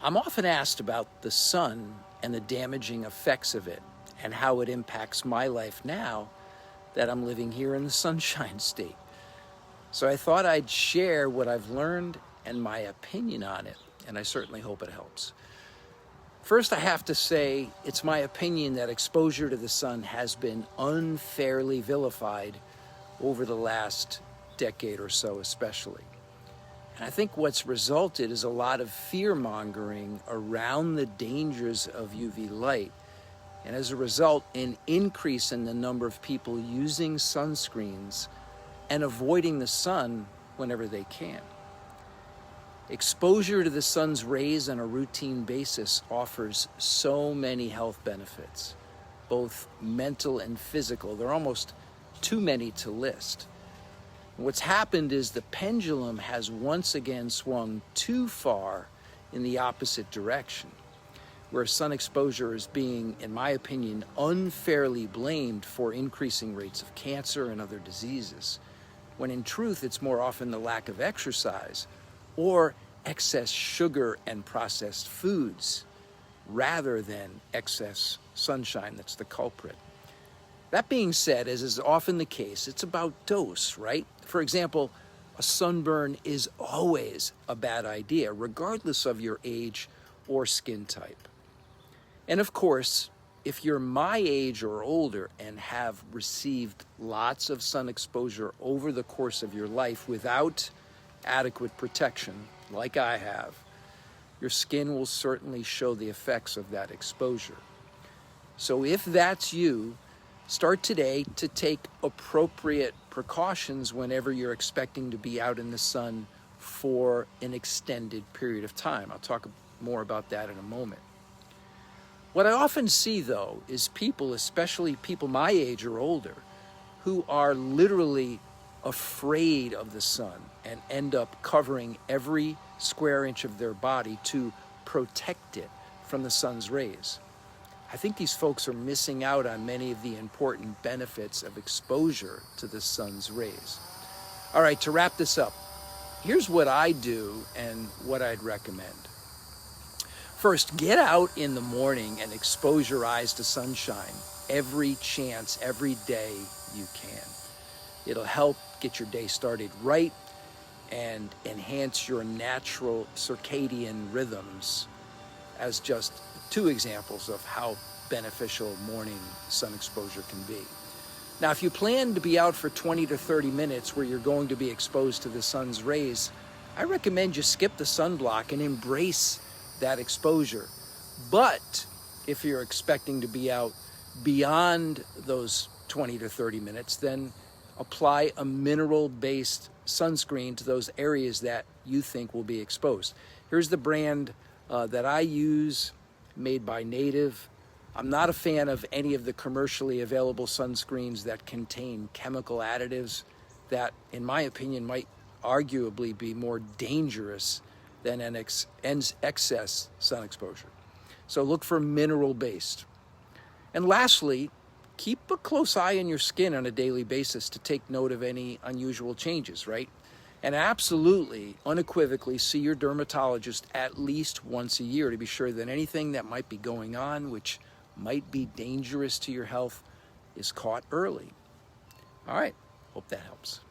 I'm often asked about the sun and the damaging effects of it and how it impacts my life now that I'm living here in the Sunshine State. So I thought I'd share what I've learned and my opinion on it, and I certainly hope it helps. First, I have to say it's my opinion that exposure to the sun has been unfairly vilified over the last decade or so especially. And I think what's resulted is a lot of fear-mongering around the dangers of UV light, and as a result, an increase in the number of people using sunscreens and avoiding the sun whenever they can. Exposure to the sun's rays on a routine basis offers so many health benefits, both mental and physical. There are almost too many to list. What's happened is the pendulum has once again swung too far in the opposite direction, where sun exposure is being, in my opinion, unfairly blamed for increasing rates of cancer and other diseases, when in truth it's more often the lack of exercise or excess sugar and processed foods rather than excess sunshine that's the culprit. That being said, as is often the case, it's about dose, right? For example, a sunburn is always a bad idea, regardless of your age or skin type. And of course, if you're my age or older and have received lots of sun exposure over the course of your life without adequate protection, like I have, your skin will certainly show the effects of that exposure. So if that's you, start today to take appropriate precautions whenever you're expecting to be out in the sun for an extended period of time. I'll talk more about that in a moment. What I often see, though, is people, especially people my age or older, who are literally afraid of the sun and end up covering every square inch of their body to protect it from the sun's rays. I think these folks are missing out on many of the important benefits of exposure to the sun's rays. All right, to wrap this up, here's what I do and what I'd recommend. First, get out in the morning and expose your eyes to sunshine every chance, every day you can. It'll help get your day started right and enhance your natural circadian rhythms, as just two examples of how beneficial morning sun exposure can be. Now, if you plan to be out for 20 to 30 minutes where you're going to be exposed to the sun's rays, I recommend you skip the sunblock and embrace that exposure. But if you're expecting to be out beyond those 20 to 30 minutes, then apply a mineral-based sunscreen to those areas that you think will be exposed. Here's the brand that I use, made by Native. I'm not a fan of any of the commercially available sunscreens that contain chemical additives that, in my opinion, might arguably be more dangerous than an excess sun exposure. So look for mineral-based. And lastly, keep a close eye on your skin on a daily basis to take note of any unusual changes, right? And absolutely, unequivocally, see your dermatologist at least once a year to be sure that anything that might be going on, which might be dangerous to your health, is caught early. All right, hope that helps.